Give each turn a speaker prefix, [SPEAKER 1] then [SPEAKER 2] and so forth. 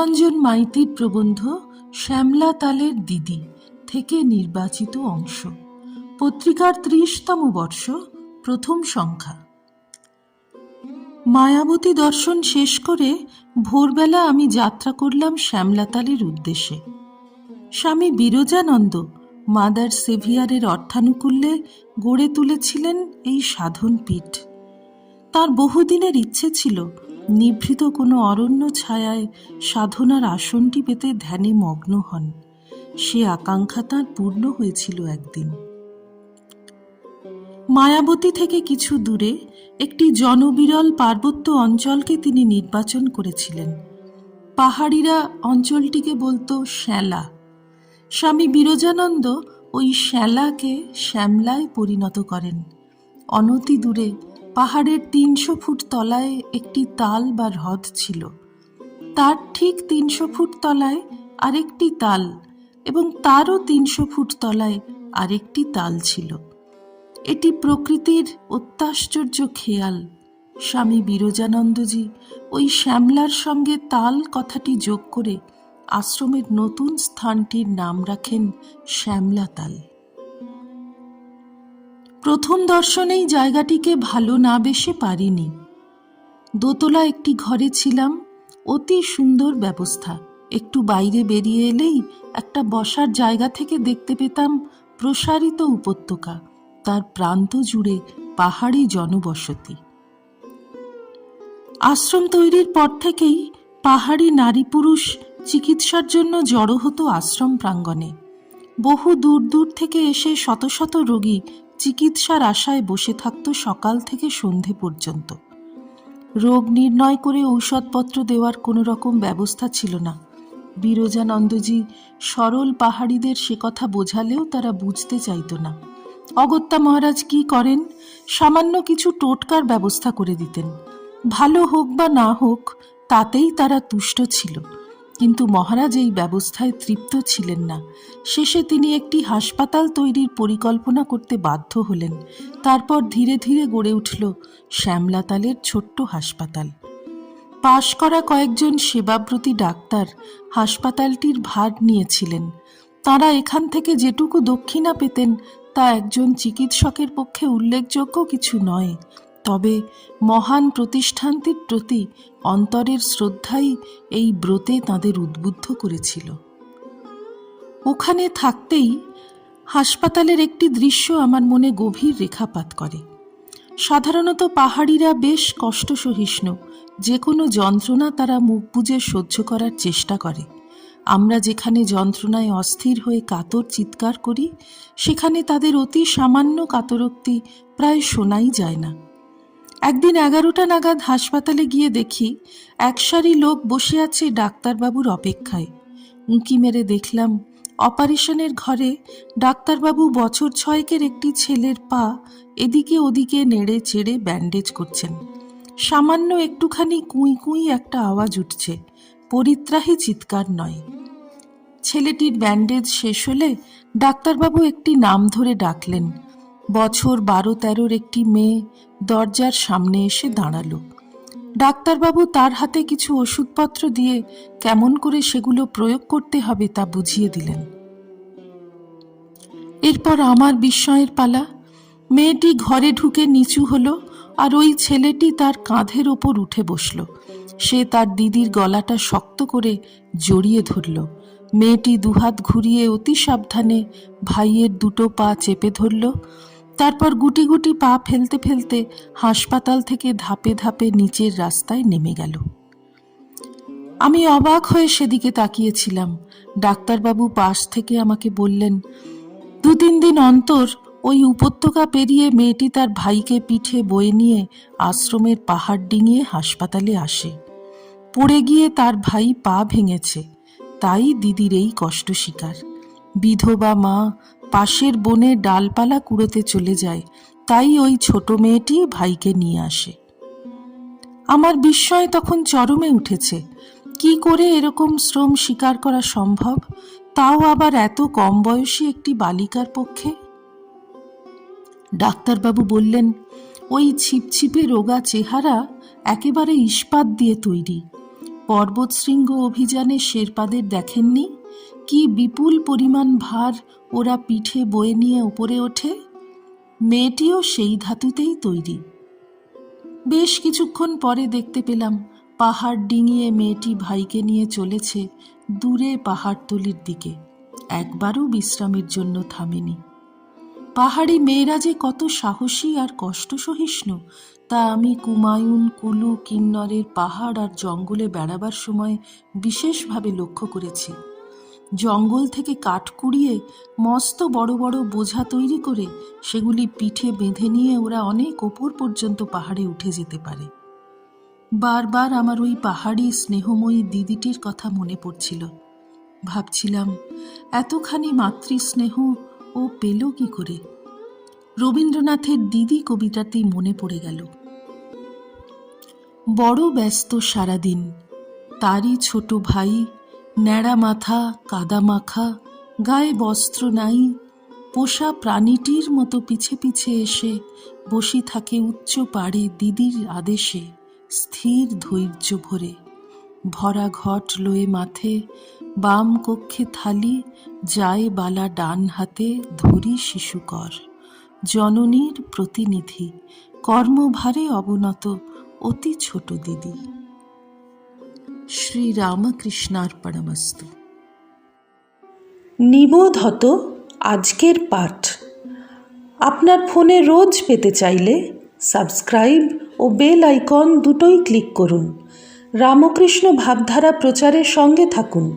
[SPEAKER 1] মনোরঞ্জন মাইতির প্রবন্ধ শ্যামলা তালের দিদি থেকে নির্বাচিত অংশ, পত্রিকার ৩০তম বর্ষ, প্রথম সংখ্যা। মায়াবতী দর্শন শেষ করে ভোরবেলা আমি যাত্রা করলাম শ্যামলাতালের উদ্দেশ্যে। স্বামী বিরজানন্দ মাদার সেভিয়ারের অর্থানুকূল্যে গড়ে তুলেছিলেন এই সাধন পীঠ। তার বহুদিনের ইচ্ছে ছিল নিভৃত কোনো অরণ্য ছায়ায় সাধনার আসনটি পেতে ধ্যানে মগ্ন হন। সে আকাঙ্ক্ষা তাঁর পূর্ণ হয়েছিল একদিন। মায়াবতী থেকে কিছু দূরে একটি জনবিরল পার্বত্য অঞ্চলকে তিনি নির্বাচন করেছিলেন। পাহাড়িরা অঞ্চলটিকে বলতো শ্যালা। স্বামী বিরজানন্দ ওই শ্যালাকে শ্যামলায় পরিণত করেন। অনতি দূরে পাহাড়ের ৩০০ ফুট তলায় একটি তাল বা হ্রদ ছিল। তার ঠিক ৩০০ ফুট তলায় আরেকটি তাল এবং তারও ৩০০ ফুট তলায় আরেকটি তাল ছিল। এটি প্রকৃতির অত্যাশ্চর্য খেয়াল। স্বামী বিরজানন্দজি ওই শ্যামলার সঙ্গে তাল কথাটি যোগ করে আশ্রমের নতুন স্থানটির নাম রাখেন শ্যামলাতাল। প্রথম দর্শনেই জায়গাটিকে ভালো না বেশে পারিনি। দোতলা একটি ঘরে ছিলাম, অতি সুন্দর ব্যবস্থা। একটু বাইরে বেরিয়ে এলেই একটা বসার জায়গা থেকে দেখতে পেতাম প্রসারিত উপত্যকা, তার প্রান্ত জুড়ে পাহাড়ি জনবসতি। আশ্রম তৈরির পর থেকেই পাহাড়ি নারী পুরুষ চিকিৎসার জন্য জড়ো হতো আশ্রম প্রাঙ্গণে। বহু দূর দূর থেকে এসে শত শত রোগী চিকিৎসার আশায় বসে থাকত সকাল থেকে সন্ধে পর্যন্ত। রোগ নির্ণয় করে ঔষধপত্র দেওয়ার কোনো রকম ব্যবস্থা ছিল না। বিরজানন্দজি সরল পাহাড়িদের সে কথা বোঝালেও তারা বুঝতে চাইত না। অগত্যা মহারাজ কি করেন, সামান্য কিছু টোটকার ব্যবস্থা করে দিতেন। ভালো হোক বা না হোক তাতেই তারা তুষ্ট ছিল। কিন্তু মহারাজ এই ব্যবস্থায় তৃপ্ত ছিলেন না। শেষে তিনি একটি হাসপাতাল তৈরির পরিকল্পনা করতে বাধ্য হলেন। তারপর ধীরে ধীরে গড়ে উঠল শ্যামলাতালের ছোট্ট হাসপাতাল। পাশ করা কয়েকজন সেবাব্রতী ডাক্তার হাসপাতালটির ভার নিয়েছিলেন। তাঁরা এখান থেকে যেটুকু দক্ষিণা পেতেন তা একজন চিকিৎসকের পক্ষে উল্লেখযোগ্য কিছু নয়। তবে মহান প্রতিষ্ঠানটির প্রতি অন্তরের শ্রদ্ধাই এই ব্রতে তাঁদের উদ্বুদ্ধ করেছিল। ওখানে থাকতেই হাসপাতালের একটি দৃশ্য আমার মনে গভীর রেখাপাত করে। সাধারণত পাহাড়িরা বেশ কষ্ট সহিষ্ণু। যে কোনো যন্ত্রণা তারা মুখ বুজে সহ্য করার চেষ্টা করে। আমরা যেখানে যন্ত্রণায় অস্থির হয়ে কাতর চিৎকার করি, সেখানে তাদের অতি সামান্য কাতরোক্তি প্রায় শোনাই যায় না। একদিন 11টা নাগাদ হাসপাতালে গিয়ে দেখি এক সারি লোক বসে আছে ডাক্তারবাবুর অপেক্ষায়। উঁকি মেরে দেখলাম অপারেশনের ঘরে ডাক্তারবাবু বছর 6 একটি ছেলের পা এদিকে ওদিকে নেড়ে চেড়ে ব্যান্ডেজ করছেন। সামান্য একটুখানি কুঁই কুঁই একটা আওয়াজ উঠছে, পরিত্রাহী চিৎকার নয়। ছেলেটির ব্যান্ডেজ শেষ হলে ডাক্তারবাবু একটি নাম ধরে ডাকলেন। বছর 12-13 একটি মেয়ে দরজার সামনে এসে দাঁড়ালো। ডাক্তারবাবু তার হাতে কিছু ওষুধপত্র দিয়ে কেমন করে সেগুলো প্রয়োগ করতে হবে তা বুঝিয়ে দিলেন। এরপর আমার বিস্ময়ের পালা। মেয়েটি ঘরে ঢুকে নিচু হলো আর ওই ছেলেটি তার কাঁধের ওপর উঠে বসল। সে তার দিদির গলাটা শক্ত করে জড়িয়ে ধরল। মেয়েটি দুহাত ঘুরিয়ে অতি সাবধানে ভাইয়ের দুটো পা চেপে ধরল। তারপর গুটি গুটি পা ফেলতে ফেলতে হাসপাতাল থেকে ধাপে ধাপে নিচের রাস্তায় নেমে গেল। আমি অবাক হয়ে সেদিকে তাকিয়েছিলাম। ডাক্তারবাবু পাশ থেকে আমাকে বললেন, 2-3 দিন অন্তর ওই উপত্যকা পেরিয়ে মেয়েটি তার ভাইকে পিঠে বয়ে নিয়ে আশ্রমের পাহাড় ডিঙিয়ে হাসপাতালে আসে। পড়ে গিয়ে তার ভাই পা ভেঙেছে, তাই দিদির এই কষ্ট শিকার। বিধবা মা পাশের বনে ডালপালা কুড়োতে চলে যায়, তাই ওই ছোট মেয়েটি ভাইকে নিয়ে আসে। আমার বিস্ময় তখন চরমে উঠেছে। কি করে এরকম শ্রম স্বীকার করা সম্ভব, তাও আবার এত কম বয়সী একটি বালিকার পক্ষে? ডাক্তারবাবু বললেন, ওই ছিপছিপে রোগা চেহারা একেবারে ইস্পাত দিয়ে তৈরি। পর্বতশৃঙ্গ অভিযানে শেরপাদের দেখেননি কি বিপুল পরিমাণ ভার ওরা পিঠে বয়ে নিয়ে উপরে ওঠে? মেয়েটিও সেই ধাতুতেই তৈরি। বেশ কিছুক্ষণ পরে দেখতে পেলাম পাহাড় ডিঙিয়ে মেয়েটি ভাইকে নিয়ে চলেছে দূরে পাহাড়তলির দিকে। একবারও বিশ্রামের জন্য থামেনি। পাহাড়ি মেয়েরা যে কত সাহসী আর কষ্ট সহিষ্ণু তা আমি কুমায়ুন, কুলু, কিন্নরের পাহাড় আর জঙ্গলে বেড়াবার সময় বিশেষভাবে লক্ষ্য করেছি। জঙ্গল থেকে কাঠ কুড়িয়ে মস্ত বড় বড় বোঝা তৈরি করে সেগুলি পিঠে বেঁধে নিয়ে ওরা অনেক ওপর পর্যন্ত পাহাড়ে উঠে যেতে পারে। বারবার আমার ওই পাহাড়ি স্নেহময়ী দিদিটির কথা মনে পড়ছিল। ভাবছিলাম এতখানি মাতৃস্নেহ ও পেল কি করে? রবীন্দ্রনাথের দিদি কবিতাটি মনে পড়ে গেল। বড় ব্যস্ত সারাদিন, তারই ছোট ভাই, ন্যাড়া মাথা, কাদা মাখা, গায়ে বস্ত্র নাই, পোষা প্রাণীটির মতো পিছে পিছে এসে বসে থাকে উচ্চ পাড়ে দিদির আদেশে, স্থির ধৈর্য ভরে। ভরা ঘট লয়ে মাথে, বাম কক্ষে থালি, যায় বালা ডান হাতে, ধরি শিশুকর। জননীর প্রতিনিধি, কর্মভারে অবনত, অতি ছোট দিদি। শ্রী রামকৃষ্ণার্পণমস্তু। নিবোধত আজকের পাঠ আপনার ফোনে রোজ পেতে চাইলে সাবস্ক্রাইব ও বেল আইকন দুটোই ক্লিক করুন। রামকৃষ্ণ ভাবধারা প্রচারের সঙ্গে থাকুন।